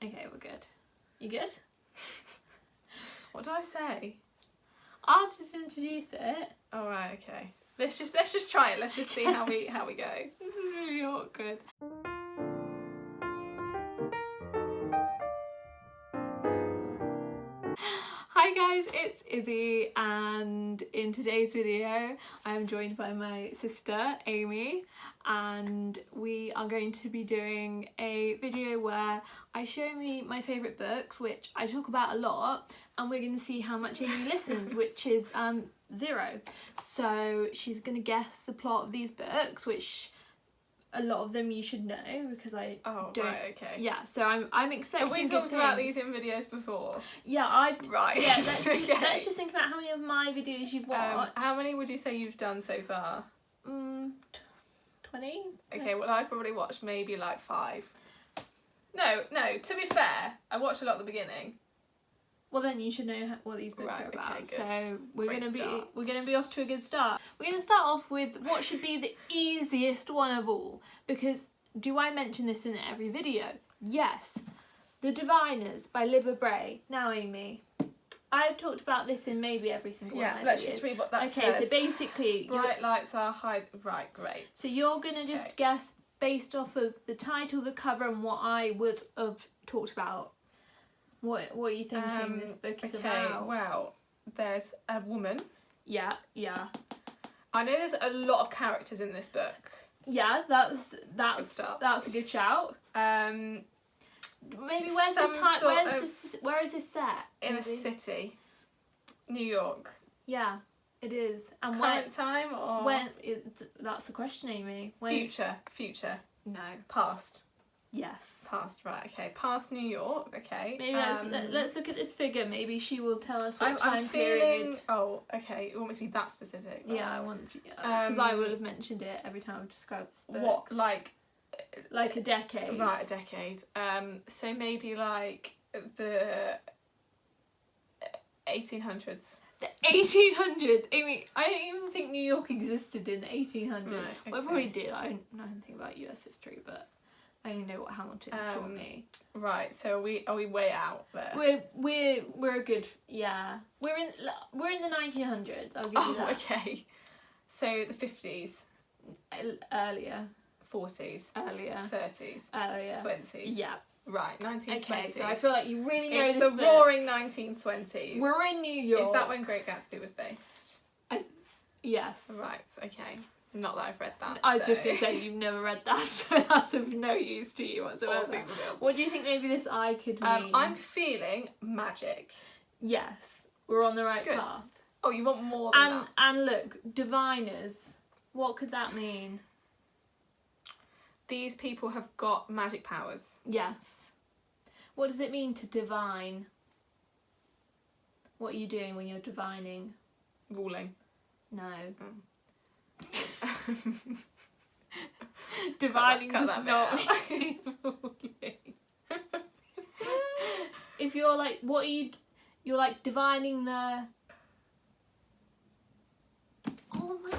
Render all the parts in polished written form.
Okay, we're good. You good? What do I say? I'll just introduce it. All right, okay. Let's just try it. Let's just see how we go. This is really awkward. Hi guys, it's Izzy, and in today's video I am joined by my sister Amy, and we are going to be doing a video where I show me my favourite books, which I talk about a lot, and we're going to see how much Amy listens, which is 0. So she's going to guess the plot of these books, which a lot of them you should know because I don't. Right, okay. Yeah, so I'm expecting. Have we talked about these in videos before? Yeah, I've. Right. Yeah, let's Okay. just think about how many of my videos you've watched. How many would you say you've done so far? 20. Okay, well I've probably watched maybe like 5. No. To be fair, I watched a lot at the beginning. Well, then you should know what these books are about. Okay, good. So we're Great gonna start. be off to a good start. We're gonna start off with what should be the easiest one of all, because do I mention this in every video? Yes. The Diviners by Libba Bray. Now, Amy, I've talked about this in maybe every single one of my let's videos. just read what that Okay, says. so basically, Bright lights are hide. Right, great. so you're gonna just guess based off of the title, the cover, and what I would have talked about. What are you thinking this book is about? Well, there's a woman. Yeah. I know there's a lot of characters in this book. Yeah, that's start. that's a good shout. Maybe where is this set? In a city, New York. Yeah, it is. And Current time or that's the question, Amy. Future. No. Past. Yes. Past. Right. Okay. Past New York. Okay. Maybe let's look at this figure. Maybe she will tell us what I'm period. feeling. Oh, okay. You want me to be that specific? Right? Yeah, I want because I will have mentioned it every time I've described this book. What, like a decade? Right, a decade. So maybe like the 1800s. The 1800s. Amy, I don't even think New York existed in the 1800s. Right, okay. Well, I probably did. I don't know anything about US history, but I only know what Hamilton's taught me. Right. So are we way out there? We're a good We're in the 1900s. I'll give you that. Okay. So the 50s, Earlier. 40s, Earlier. 30s, Earlier. 20s. Yeah. Right. 1920s. Okay. So I feel like you really know it's this the book. roaring 1920s. We're in New York. Is that when Great Gatsby was based? Yes. Right. Okay. Not that I've read that. I was just going to say you've never read that, so that's of no use to you whatsoever. What do you think maybe this eye could mean? I'm feeling magic. Yes, we're on the right Good. path. Oh, you want more than that? And look, diviners. What could that mean? These people have got magic powers. Yes. What does it mean to divine? What are you doing when you're divining? Ruling. No. Divining Cut does that not bit mean ruling. If you're like, what are you? You're like divining the. Oh my!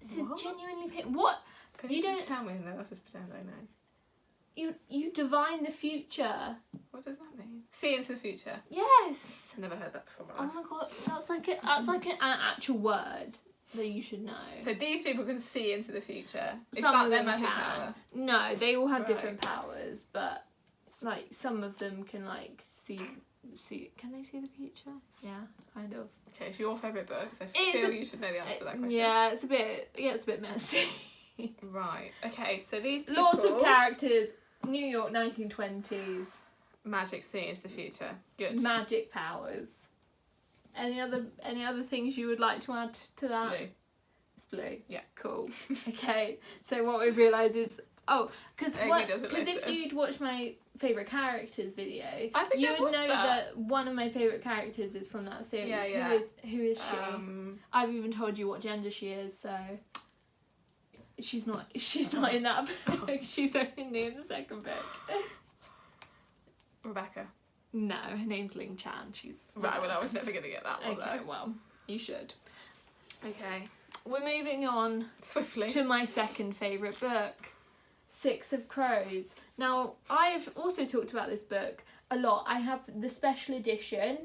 This is genuinely what? Can you just tell me and then I'll just pretend I know. You divine the future. What does that mean? See into the future. Yes. Never heard that before. Oh my god, that's like an actual word that you should know. So these people can see into the future. Is Some that of their them magic can. power? No, they all have Right. different powers, but like some of them can like see. Can they see the future? Yeah, kind of. Okay, it's your favourite book, so I feel you should know the answer to that question. Yeah, it's a bit messy. Right. Okay, so these people... Lots of characters. New York, 1920s. Magic seeing into the future. Good. Magic powers. Any other things you would like to add to that? Blue. It's blue. Yeah. Cool. Okay. So what we've realised is because if listen. you'd watched my favourite characters video, I think you I've would watched know that. one of my favourite characters is from that series. Yeah. Who is she? I've even told you what gender she is, so she's not in that book. She's only in the second book. Rebecca. No, her name's Ling Chan. She's Right, well I was never going to get that one okay, though. well, you should. Okay. We're moving on Swiftly. to my second favourite book, Six of Crows. Now, I've also talked about this book a lot. I have the special edition,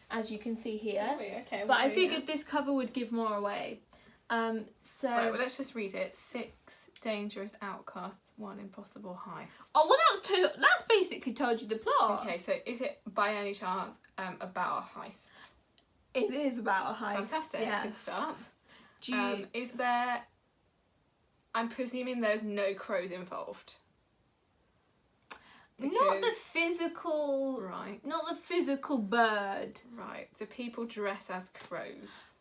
as you can see here. Okay, but I figured this cover would give more away. Right, well, let's just read it. 6 dangerous outcasts, 1 impossible heist. Oh, well, that's basically told you the plot. Okay, so is it by any chance about a heist? It is about a heist. Fantastic, yes. good start. Do you... Is there... I'm presuming there's no crows involved. Not the physical... Right. Not the physical bird. Right. Do people dress as crows?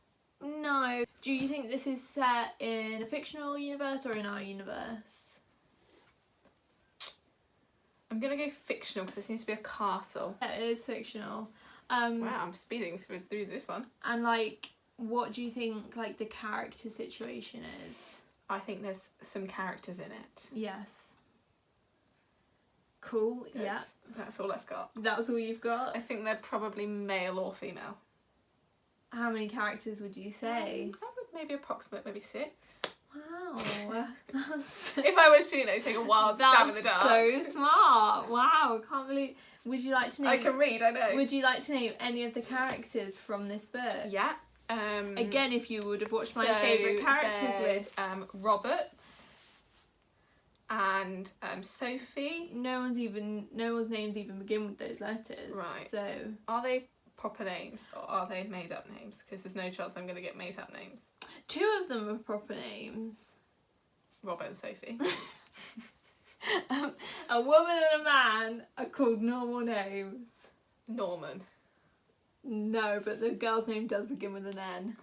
No. Do you think this is set in a fictional universe or in our universe? I'm going to go fictional because there seems to be a castle. Yeah, it is fictional. Wow, I'm speeding through this one. And, like, what do you think, like, the character situation is? I think there's some characters in it. Yes. Cool, Good. yeah. That's all I've got. That's all you've got? I think they're probably male or female. How many characters would you say? I would maybe approximate, maybe 6. Wow. If I was to, take a wild stab in the dark. That's so smart. Wow, I can't believe... Would you like to name... I can read, I know. Would you like to name any of the characters from this book? Yeah. Again, if you would have watched my favourite characters list. Robert and Sophie. No one's names even begin with those letters. Right. So... Are they proper names or are they made up names? Because there's no chance I'm going to get made up names. 2 of them are proper names. Robert and Sophie. A woman and a man are called normal names. Norman. No, but the girl's name does begin with an N.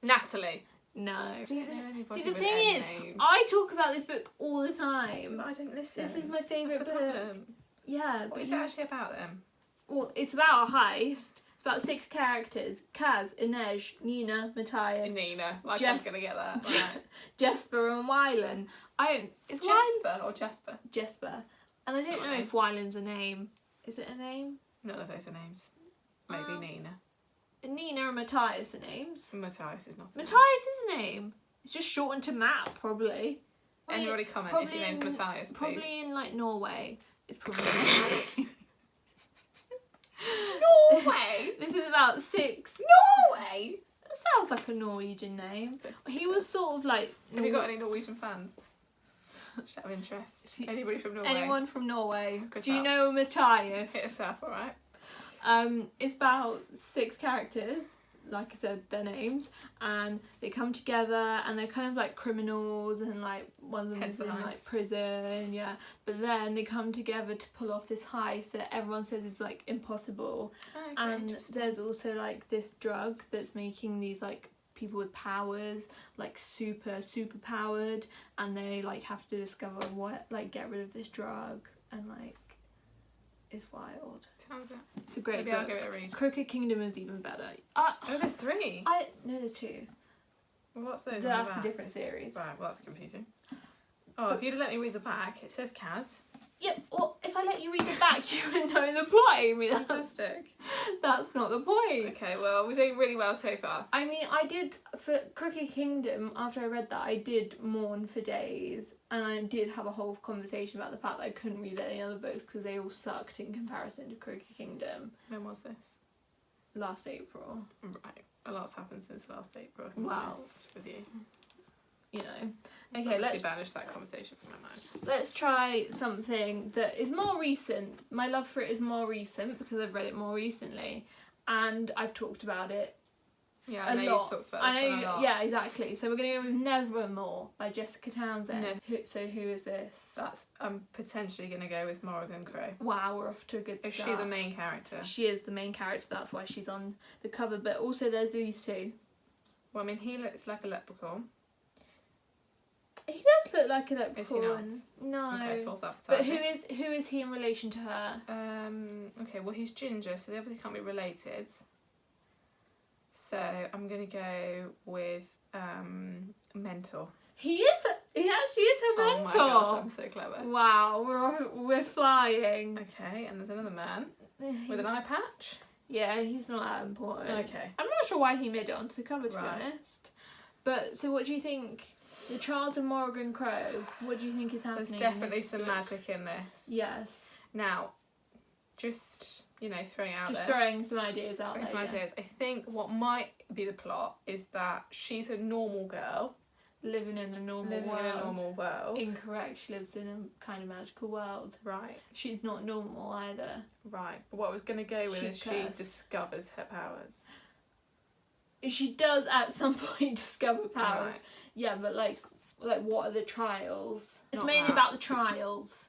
Natalie. No. See, the thing is, I talk about this book all the time. But I don't listen. This is my favourite What's book. the problem? Yeah, What is it actually about then? Well, it's about a heist. It's about 6 characters. Kaz, Inej, Nina, Matthias. Nina. I was going to get that. Right. Jesper and Wylan. It's Jesper or Jasper? Jesper. And I don't know if Wylan's a name. Is it a name? None of those are names. Maybe Nina. Nina and Matthias are names. Matthias is not a name. Matthias is a name. It's just shortened to Matt, probably. Anybody comment if your name's Matthias, please? Probably in, like, Norway. It's probably... Norway? This is about 6... Norway? That sounds like a Norwegian name. He was sort of like... Have you got any Norwegian fans? Just out of interest. Anybody from Norway? Anyone from Norway? Good Do you up. know Matthias? Hit us up, alright. It's about 6 characters, like I said, their names, and they come together and they're kind of like criminals and like one of them is in like prison, yeah. But then they come together to pull off this heist that everyone says is like impossible. Okay, and there's also like this drug that's making these like people with powers like super powered, and they like have to discover what, like, get rid of this drug, and like it's wild. Sounds it. It's a great Maybe book. I'll give it a read. Crooked Kingdom is even better. Oh, there's 3. No, there's 2. Well, what's those? That's a different series. Right, well that's confusing. Oh, if you'd let me read the back, it says Kaz. Yep, well, if I let you read it back, you would know the plot, Amy. Fantastic. That's not the point. Okay, well, we're doing really well so far. I mean, I did, for Crooked Kingdom, after I read that, I did mourn for days. And I did have a whole conversation about the fact that I couldn't read any other books because they all sucked in comparison to Crooked Kingdom. When was this? Last April. Right. A lot's happened since last April. Wow. With you. You know. Okay, let's banish that conversation from my mind. Let's try something that is more recent. My love for it is more recent because I've read it more recently, and I've talked about it. Yeah, I know you've talked about this one a lot. Yeah, exactly. So we're going to go with Nevermore by Jessica Townsend. Who is this? I'm potentially going to go with Morrigan Crow. Wow, we're off to a good start. Is she the main character? She is the main character. That's why she's on the cover. But also there's these 2. Well, I mean, he looks like a leprechaun. He does look like a leprechaun. Is he not? No. Okay, false But advertising. who is he in relation to her? Okay, well he's ginger, so they obviously can't be related. So I'm gonna go with mentor. He actually is her mentor. Oh my gosh, I'm so clever. Wow, we're flying. Okay, and there's another man with an eye patch. Yeah, he's not that important. Okay. I'm not sure why he made it onto the cover, to be honest. But so what do you think? The Trials of Morrigan Crow. What do you think is happening? There's definitely in this some book? magic in this. Yes. Now, just, throwing out Just there. throwing some ideas out Throwing there. some Yeah. ideas. I think what might be the plot is that she's a normal girl. Living in a normal Living world. in a normal world. Incorrect. She lives in a kind of magical world. Right. She's not normal either. Right. But what I was going to go with She's is she cursed. discovers her powers. She does at some point discover powers. Right. Yeah, but like what are the trials? It's Not mainly that. about the trials.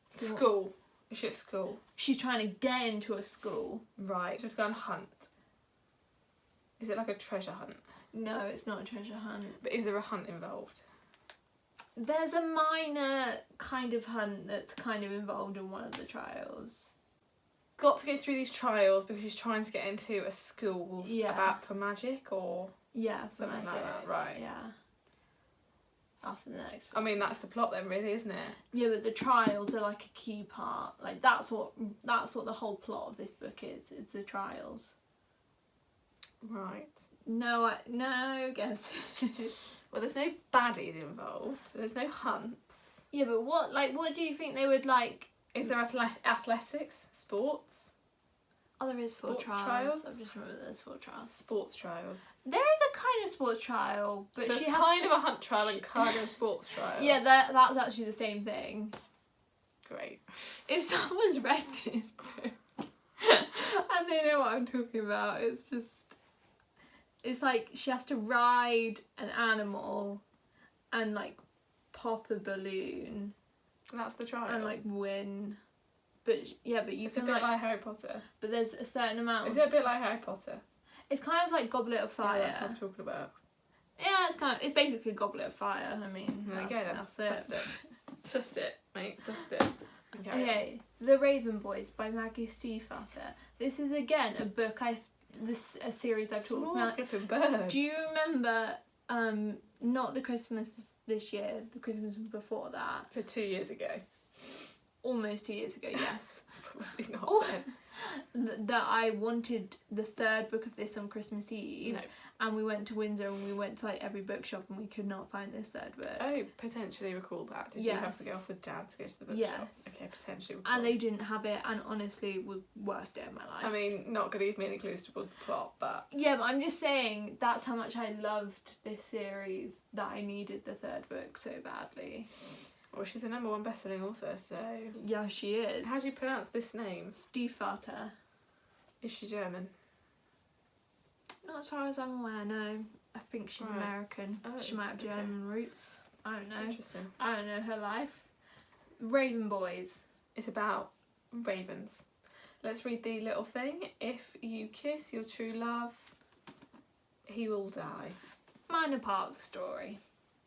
So School. Is she at school? she's trying to get into a school. Right. She's going to hunt. Is it like a treasure hunt? No, it's not a treasure hunt. But is there a hunt involved? There's a minor kind of hunt that's kind of involved in one of the trials. Got to go through these trials because she's trying to get into a school for magic or Yeah, for something like magic. that. Right. Yeah. That's the next I mean, that's the plot then, really, isn't it? Yeah, but the trials are like a key part. Like that's what the whole plot of this book is the trials. Right. No, guess. Well, there's no baddies involved. There's no hunts. Yeah, but what do you think they would like? Is there athletics? Sports? Oh, there is sport Sports trials. trials? I've just remembered there's sport trials. Sports trials. There is a kind of sports trial, but So she it's has kind to... of a hunt trial and kind of a sports trial. Yeah, that's actually the same thing. Great. If someone's read this book and they know what I'm talking about, it's like she has to ride an animal and like pop a balloon That's the trial. and like win. But you it's can a bit like Harry Potter. but there's a certain amount. Is it a bit like Harry Potter? It's kind of like Goblet of Fire. Yeah, that's what I'm talking about. Yeah, it's basically Goblet of Fire. I mean, There you go then. that's Sussed it. it. Sussed it, mate. Sussed it. Okay, The Raven Boys by Maggie Stiefvater. This is again a book a series I've talked More about. flipping birds. Do you remember? Not the Christmas this year, the Christmas before that. So 2 years ago. Almost 2 years ago, yes. It's probably not Oh. then. That I wanted the third book of this on Christmas Eve, No. and we went to Windsor and we went to like every bookshop and we could not find this third book. Oh, potentially recall that. Did you have to Yes. go off with Dad to go to the bookshop? Yes. Okay, potentially recall. And they didn't have it, and honestly, was worst day of my life. I mean, not going to give me any clues towards the plot, but... Yeah, but I'm just saying that's how much I loved this series that I needed the third book so badly. Well, she's a #1 best-selling author, so... Yeah, she is. How do you pronounce this name? Stiefvater. Is she German? Not as far as I'm aware, no. I think she's Right. American. Oh, She might have okay. German roots. I don't know. Interesting. I don't know her life. Raven Boys. It's about ravens. Let's read the little thing. If you kiss your true love, he will die. Minor part of the story.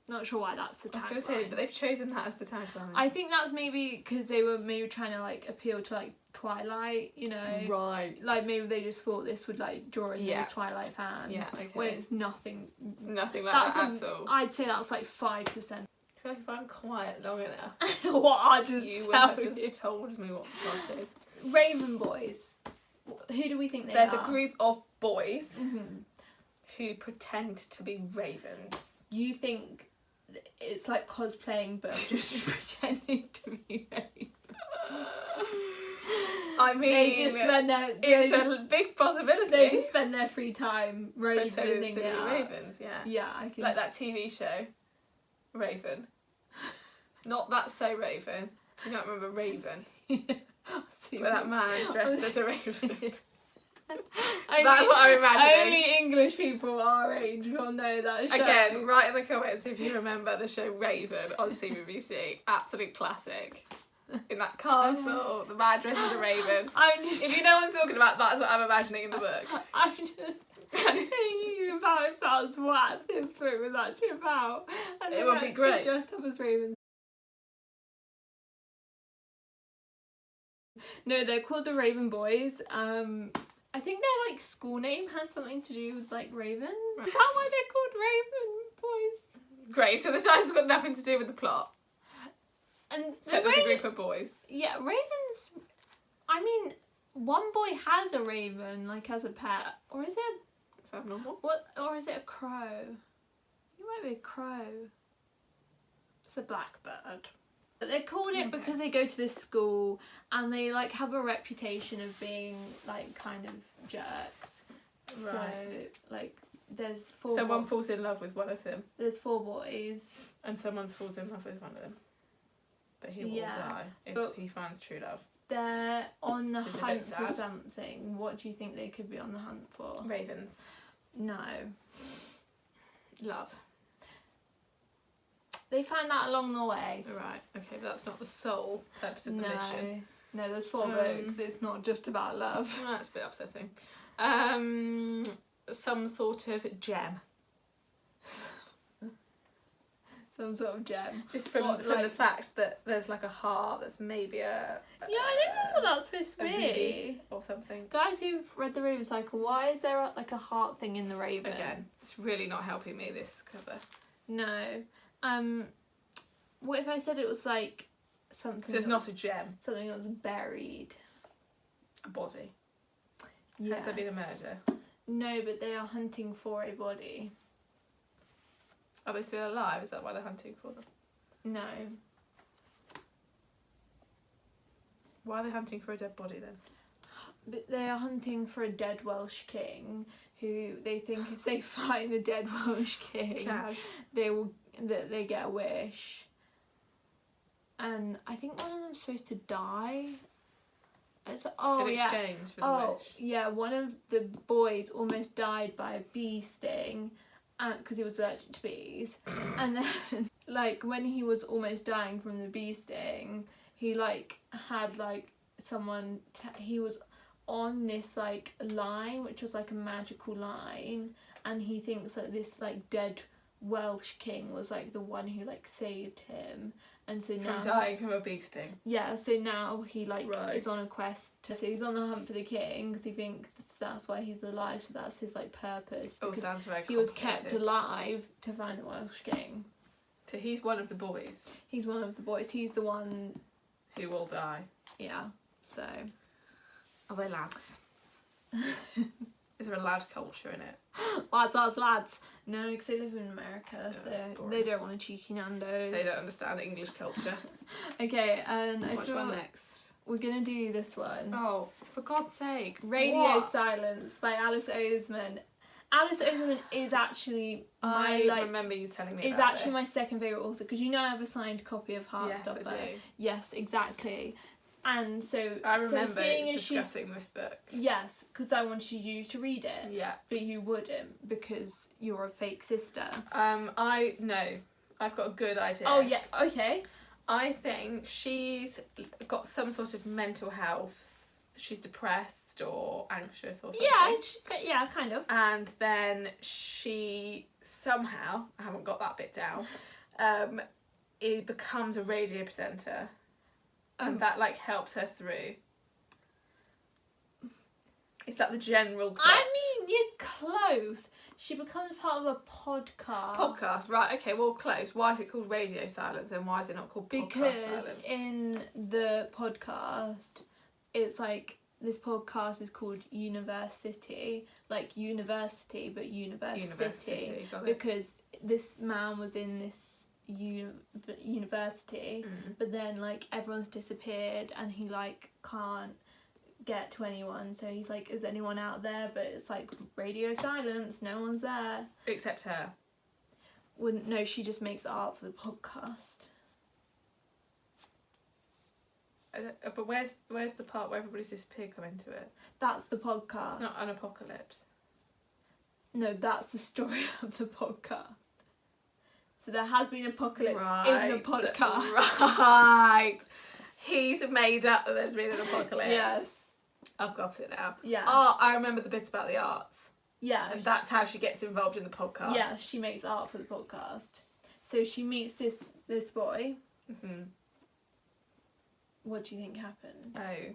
Not sure why that's the I was going to say, tagline. but they've chosen that as the tagline. I think that's maybe because they were maybe trying to like appeal to like Twilight, you know. Right. Like maybe they just thought this would like draw in Yeah. those Twilight fans. Yeah, okay. When it's nothing. Nothing like That's that at all. I'd say that's like 5%. I feel like if I'm quiet long enough, What I just you would tell have you. just told me what the plot is. Raven Boys. Who do we think they There's are? a group of boys Mhm. who pretend to be ravens. You think it's like cosplaying, but just pretending to be ravens. I mean, They just spend their it's a big possibility. they just spend their free time pretending ravening to be it up. ravens, yeah. Yeah, I can. Like that TV show, Raven. Not That So Raven. Do you not remember Raven? Where that man dressed as a raven. That's what I'm imagining. Only English people our age will know that show. Again, write in the comments if you remember the show Raven on CBBC. Absolute classic. In that castle, the man dresses as a raven. I'm just. If you know what I'm talking about, that's what I'm imagining in the book. I'm just thinking about if that's what this book was actually about. And It they would be actually great. dressed up as ravens. No, they're called the Raven Boys. I think their like school name has something to do with like ravens. Right. Is that why they're called Raven Boys? Great, so the title's got nothing to do with the plot. And So there's a group of boys. yeah, ravens. I mean, one boy has a raven, like as a pet, or is it Is that normal? what? Or is it a crow? You might be a crow. It's a blackbird. But they're called it because they go to this school and they like have a reputation of being like kind of jerks. Right. So like there's 4 Someone falls in love with one of them. There's 4 boys. And someone falls in love with one of them. But he will die if he finds true love. They're on the Which is a hunt bit for sad. something. What do you think they could be on the hunt for? Ravens. No. Love. They find that along the way. Right, okay, but that's not the sole purpose of the mission. No, there's 4 books. It's not just about love. Well, that's a bit upsetting. Some sort of gem. Some sort of gem. Just from the fact that there's like a heart that's maybe a... Yeah, I don't know what that's supposed to be. Or something. Guys who've read the Raven Cycle, why is there like a heart thing in the Raven? Again, it's really not helping me, this cover. No. What if I said it was like something... So it's not a gem. Something that was buried. A body. Yes. Has there been a murder? No, but they are hunting for a body. Are they still alive? Is that why they're hunting for them? No. Why are they hunting for a dead body then? But they are hunting for a dead Welsh king who they think if they find the dead Welsh king, they get a wish. And I think one of them's supposed to die. It's, in exchange for the wish. Yeah, one of the boys almost died by a bee sting because he was allergic to bees. And then, like, when he was almost dying from the bee sting, he, like, had, like, someone... he was on this, like, line, which was, like, a magical line, and he thinks that this, like, dead Welsh king was, like, the one who, like, saved him. And so now... From dying from a bee sting. Yeah, so now he, like, is on a quest so he's on the hunt for the king because he thinks that's why he's alive, so that's his, like, purpose. Oh, sounds very complicated. He was kept alive to find the Welsh king. So he's one of the boys. He's one of the boys. He's the one... who will die. Yeah, so... Are they lads? Is there a lad culture in it? Lads. No, because they live in America, so boring. they don't want a cheeky Nando's. They don't understand English culture. Okay, and I Which thought one next? we're going to do this one. Oh, for God's sake. Radio What? Silence by Alice Oseman. Alice Oseman is actually I remember you telling me is about actually my this. second favourite author, because you know I have a signed copy of Heartstopper. Yes, I do. Yes, exactly. And so I remember seeing as discussing this book. yes, because I wanted you to read it. Yeah. But you wouldn't because you're a fake sister. I've got a good idea. Oh yeah, okay. I think she's got some sort of mental health. She's depressed or anxious or something. Yeah, kind of. And then she somehow, I haven't got that bit down, it becomes a radio presenter. And that, like, helps her through. Is that the general plot? I mean, you're close. She becomes part of a podcast. Podcast, right, okay, well, close. Why is it called Radio Silence and why is it not called Podcast Because Silence? in the podcast, it's like, this podcast is called University, like university, but university. Got it. Because this man was in this university, but then, like, everyone's disappeared and he, like, can't get to anyone, so he's like, is anyone out there? But it's like radio silence, no one's there Except her. Wouldn't no she just makes art for the podcast. But where's the part where everybody's disappeared come into it? That's the podcast. It's not an apocalypse. No, that's the story of the podcast. So there has been apocalypse in the podcast. Right. He's made up that there's been an apocalypse. Yes. I've got it now. Yeah. Oh, I remember the bit about the arts. Yeah. And that's how she gets involved in the podcast. Yeah, she makes art for the podcast. So she meets this boy. Mm-hmm. What do you think happens? Oh,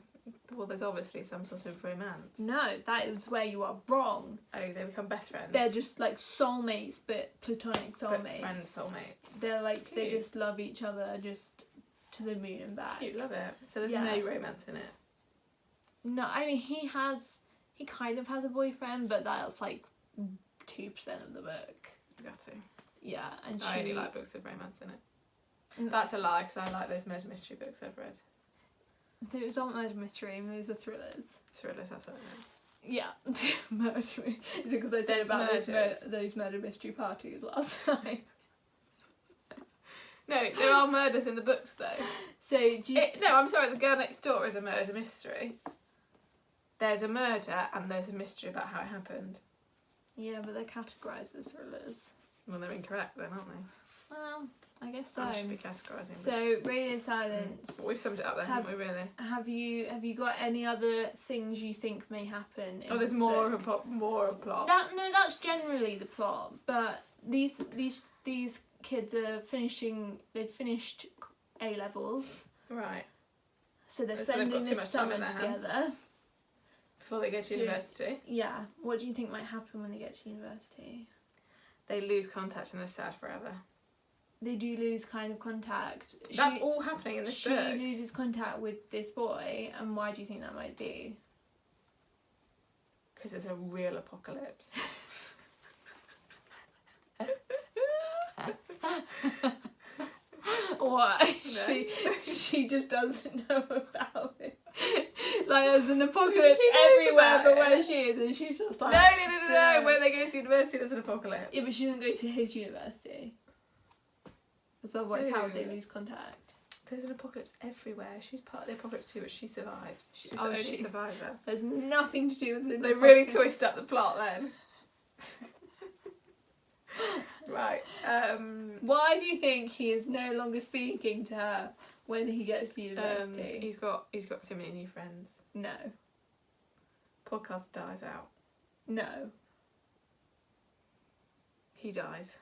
well, there's obviously some sort of romance. No, that is where you are wrong. Oh, they become best friends. They're just like soulmates, but platonic soulmates. But friends, soulmates. They're like, Cute. they just love each other just to the moon and back. Cute, love it. So there's Yeah. no romance in it. No, I mean, he kind of has a boyfriend, but that's like 2% of the book. Got to. Yeah, and I only like books with romance in it. That's a lie, because I like those murder mystery books I've read. Those aren't murder mystery, those are thrillers. Thrillers, that's what I mean. Yeah, murder mystery. Is it because I said There's about murders. those murder mystery parties last time? No, there are murders in the books though. So do you... No, I'm sorry, The Girl Next Door is a murder mystery. There's a murder and there's a mystery about how it happened. Yeah, but they're categorised as thrillers. Well, they're incorrect then, aren't they? Well, I guess so. I should be categorising So, books. Radio Silence. We've summed it up then, haven't we, really? Have you got any other things you think may happen? Oh, there's more of a plot. That's generally the plot. But these kids are finishing. They've finished A levels. Right. So they're So they've spending got too this much time summer in their hands. together. Before they go to university. Yeah. What do you think might happen when they get to university? They lose contact and they're sad forever. They do lose kind of contact. That's all happening in this book. She loses contact with this boy, and why do you think that might be? Because it's a real apocalypse. What? No. She just doesn't know about it. Like there's an apocalypse She knows everywhere about but it. where she is, and she's just like No. "Damn." When they go to university, there's an apocalypse. Yeah, but she doesn't go to his university. So otherwise, how would they lose contact? There's an apocalypse everywhere. She's part of the apocalypse too, but she survives. She's the Oh, only she- survivor. There's nothing to do with the They really twist up the plot then. Right. Why do you think he is no longer speaking to her when he gets to university? He's got too many new friends. No. Podcast dies out. No. He dies.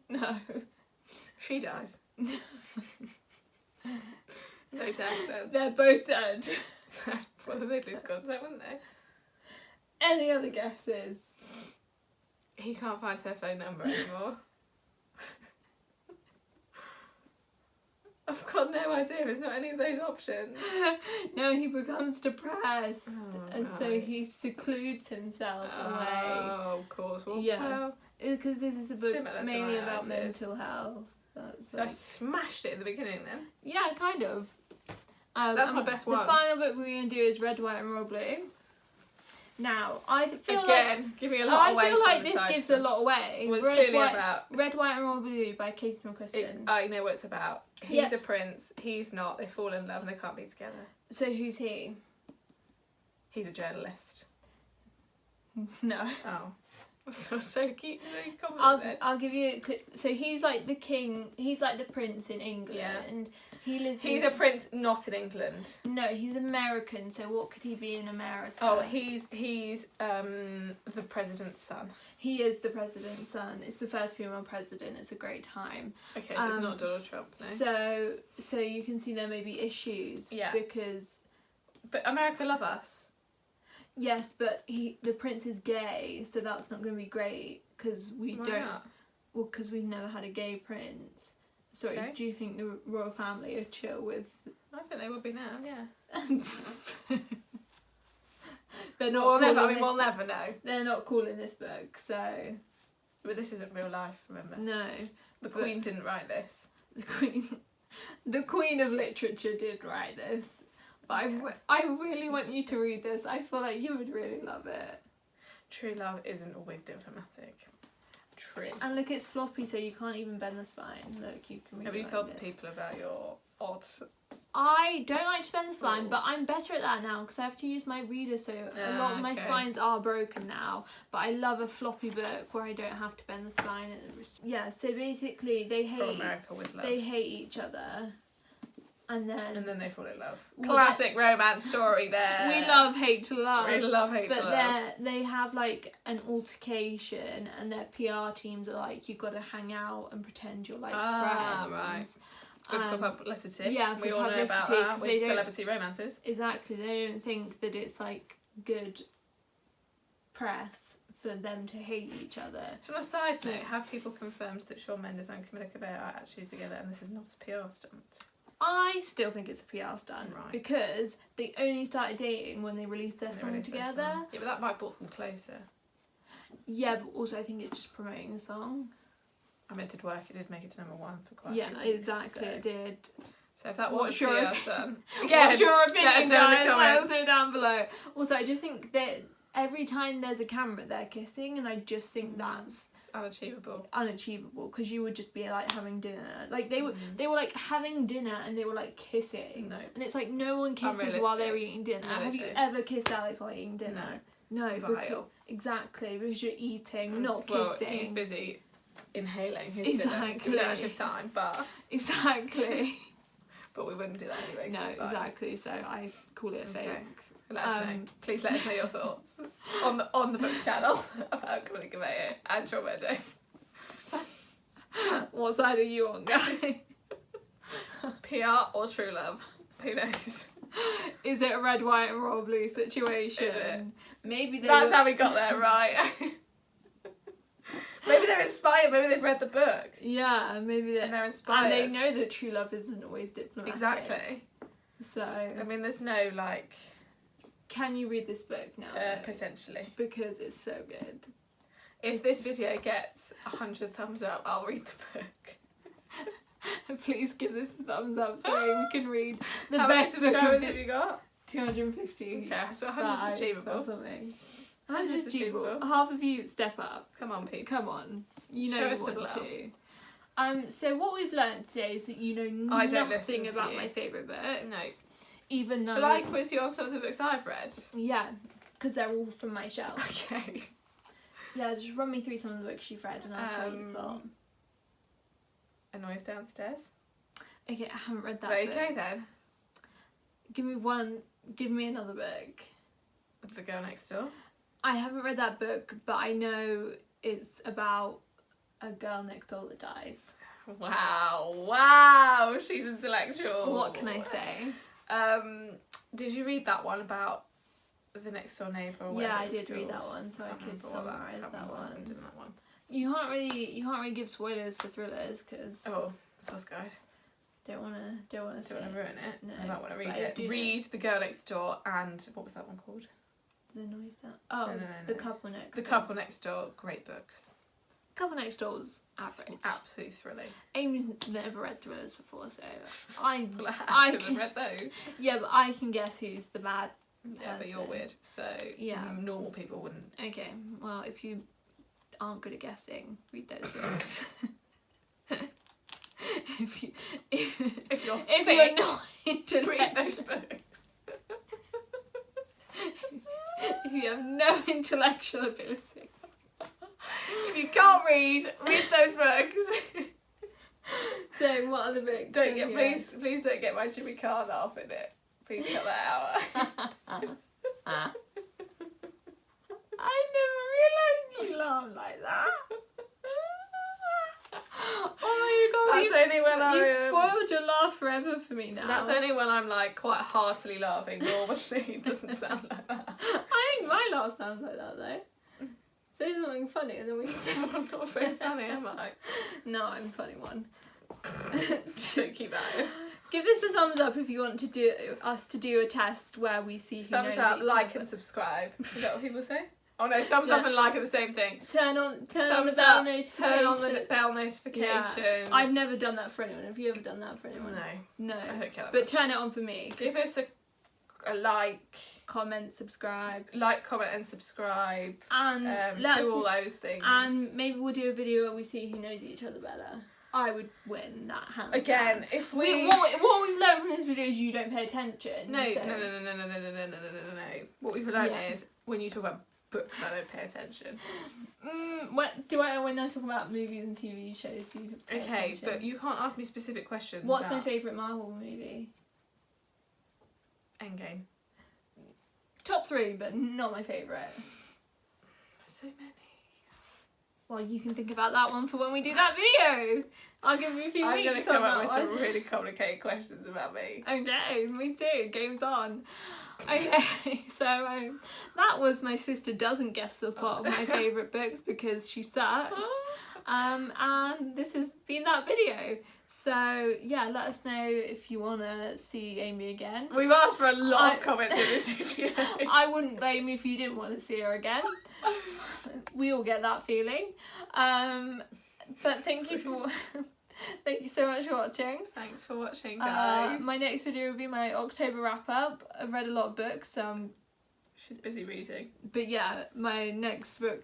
No. She dies. No death then. They're both dead. Well, they'd lose contact, wouldn't they? Any other guesses? He can't find her phone number anymore. I've got no idea. There's not any of those options. No, he becomes depressed, Oh, and so right. he secludes himself away. Oh, of course. Well, Yes, well, because this is a book similar to mainly my about ideas. mental health. That's so I like, smashed it in the beginning then. yeah, kind of. That's my best one. The final book we're going to do is Red, White and Royal Blue. Now, I feel Again, give me a lot away. I feel like from the this title. gives a lot away. Well, it's clearly about. Red, White and Royal Blue by Casey McQuiston. I know what it's about. He's a prince. He's not. They fall in love and they can't be together. So who's he? He's a journalist. No. Oh. So cute. So confident. I'll give you a clip. So he's like the king. He's like the prince in England. Yeah. And he lives. He's a prince, not in England. No, he's American. So what could he be in America? Oh, he's the president's son. He is the president's son. It's the first female president. It's a great time. Okay, so it's not Donald Trump, no. So you can see there may be issues. Yeah. Because But America love us. yes, but the prince is gay, so that's not going to be great because we Why don't. not? Well, because we've never had a gay prince. Sorry, Okay. do you think the royal family are chill with? I think they would be now, yeah. They're not. We'll never know. They're not cool in this book, so But this isn't real life, remember? no. The Queen didn't write this. The Queen of Literature did write this, but I really want you to read this. I feel like you would really love it. True love isn't always diplomatic. True. And look, it's floppy, so you can't even bend the spine. Look, you can read Have it you like told this. the people about your odd... I don't like to bend the spine, Oh. but I'm better at that now because I have to use my reader, so a lot of my okay. spines are broken now. But I love a floppy book where I don't have to bend the spine. Yeah, so basically they From hate America with love. they hate each other, and then they fall in love. Well, Classic romance story there. we love hate to love. We love hate But to love. they have like an altercation, and their PR teams are like, you've got to hang out and pretend you're like friends. Right. Good for publicity. Yeah, for we all know about publicity, that 'cause they with don't- celebrity romances. Exactly, they don't think that it's like good press for them to hate each other. So on a side So- note, have people confirmed that Shawn Mendes and Camila Cabello are actually together and this is not a PR stunt? I still think it's a PR stunt, Right. because they only started dating when they released their They song released their together. song. Yeah, but that might brought them closer. Yeah, but also I think it's just promoting the song. I mean, it did work. It did make it to number 1 for quite a Yeah, few weeks, exactly, so. it did. So if that What's wasn't your clear, then again, what's your let us opinion, know in the guys? Let us comments. know down below. Also, I just think that every time there's a camera, they're kissing, and I just think that's It's unachievable. unachievable, because you would just be like having dinner. Like they were like having dinner and they were like kissing. No. And it's like no one kisses while they're Unrealistic. eating dinner. No, they Have you don't. ever kissed Alex while eating dinner? No. Vile. Because, exactly, because you're eating, not Well, kissing. he's busy inhaling his Exactly. dinner, so we don't actually have time, but Exactly. but we wouldn't do that anyway. 'Cause No, it's fine. exactly. So I call it a fake. Okay. Let us know. Um, Please let us know your thoughts on the book channel about Coming Conveyor and Shawn Mendes. What side are you on, guy? PR or true love? Who knows? Is it a red, white, and royal blue situation? Is it? Maybe That's how we got there, right? Maybe they're inspired. Maybe they've read the book Yeah, maybe and they're inspired. and they know that true love isn't always diplomatic. Exactly. So, I mean, there's no like can you read this book now? potentially. Because it's so good. If this video gets 100 thumbs up, I'll read the book. Please give this a thumbs up so we can read the How many best book of subscribers the have you got? 250. Okay, so 100 That is achievable. or something. 100 100 is is achievable. achievable. Half of you step up. Come on, peeps. Come on. You know Show you us some want love. to. So what we've learned today is that you know I don't nothing listen to about you. my favourite books. No. Even though... Shall I quiz you on some of the books I've read? Yeah, because they're all from my shelf. Okay. Yeah, just run me through some of the books you've read and I'll tell you the plot. A Noise Downstairs. Okay, I haven't read that Okay book. then. Give me another book. The Girl Next Door. I haven't read that book, but I know it's about a girl next door that dies. Wow, she's intellectual. What can I say? Did you read that one about the next door neighbour? Or Yeah, whatever I it was did read that called? one, so I Can't could remember what summarise can't that remember what one. happened in that one. You can't really give spoilers for thrillers because Oh, sus guys. don't wanna Don't want to ruin it. No, I might want to read but I it. do Read The Girl Next Door and what was that one called? the noise down. Oh, No. the couple next. The door. Couple Next Door. Great books. Couple next door was average. Absolutely thrilling. Amy's never read thrillers before, so I Well, I I haven't can read those. yeah, but I can guess who's the bad. Yeah, but you're person. weird, so Yeah. normal people wouldn't. Okay, well if you aren't good at guessing, read those books. if you're If you're not into read those books. if you have no intellectual ability. If you can't read those books. So what other books? Don't have get you please don't get my Jimmy Carr laugh in it. Please cut that out. read? I never realised you laugh like that. Oh my god, That's only when you've I, spoiled your laugh forever for me now. That's only when I'm like quite heartily laughing. Normally it doesn't sound like that. I think my laugh sounds like that though. Say something funny and then we can I'm not very funny, am I? No, I'm a funny one. Don't keep that in. Give this a thumbs up if you want to do a test where we see who Thumbs knows up, each like other. and subscribe. Is that what people say? Oh no, thumbs up and like are the same thing. Turn on the Thumbs bell up, notification. turn on the bell notification. I've never done that for anyone. Have you ever done that for anyone? No, No. I don't care that But much. turn it on for me. Give us a like, Comment, subscribe, comment and subscribe. and let us Do all those things. and maybe we'll do a video where we see who knows each other better. I would win that hands Again, down. if What we've learned from this video is you don't pay attention. No. so- No. What we've learned Yeah. is when you talk about books, I don't pay attention. When I talk about movies and TV shows, you pay Okay, attention. but you can't ask me specific questions. What's my about favourite Marvel movie? Endgame? Top 3, but not my favourite. So many. Well, you can think about that one for when we do that video. I'll give you a few I'm weeks going to come on up that with one. some really complicated questions about me. Okay, me too. Game's on. Okay, so that was my sister doesn't guess the plot of my favourite books because she sucks. And this has been that video. So yeah, let us know if you want to see Amy again. We've asked for a lot of comments in this video. I wouldn't blame you if you didn't want to see her again. We all get that feeling. But thank you for thank you so much for watching. Thanks for watching, guys. My next video will be my October wrap up. I've read a lot of books, She's busy reading. but yeah, my next video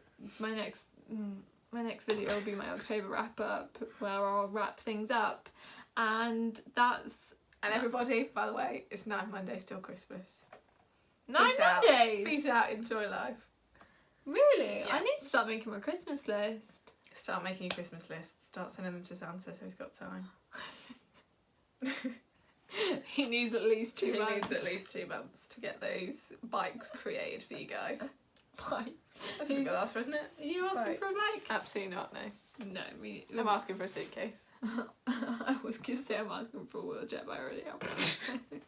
will be my October wrap up, where I'll wrap things up, and that's. And everybody, by the way, it's 9 Mondays till Christmas. 9 Peace out. Mondays. Peace out. Enjoy life. Really? Yeah. I need to start making my Christmas list. Start making a Christmas list. Start sending them to Santa so he's got time. He needs at least 2 months. He needs at least 2 months to get those bikes created for you guys. Bye. That's a good answer, isn't it? Are you asking for a bike? Absolutely not, no. No, I'm asking for a suitcase. I was going to say I'm asking for a wheelchair, but I already have one.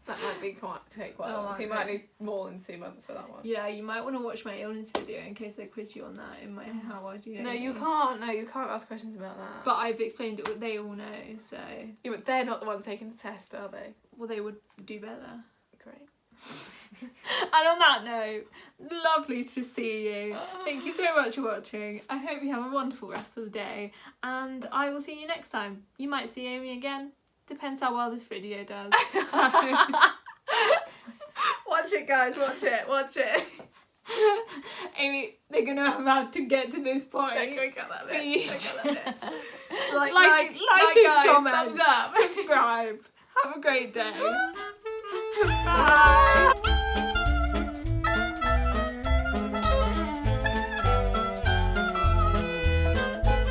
That might be take quite long. He might need more than 2 months for that one. Yeah, you might want to watch my illness video in case I quiz you on that in my how well do you know. No, you can't. No, you can't ask questions about that. But I've explained it, they all know, so. Yeah, but they're not the ones taking the test, are they? Well, they would do better. Great. And on that note, lovely to see you. Thank you so much for watching. I hope you have a wonderful rest of the day, and I will see you next time. You might see Amy again. Depends how well this video does. Watch it, guys. Watch it. Watch it. Amy, they're gonna have to get to this point. Go cut that bit. Please. Go cut that bit. Like guys, comment, thumbs up. subscribe. Have a great day. Bye.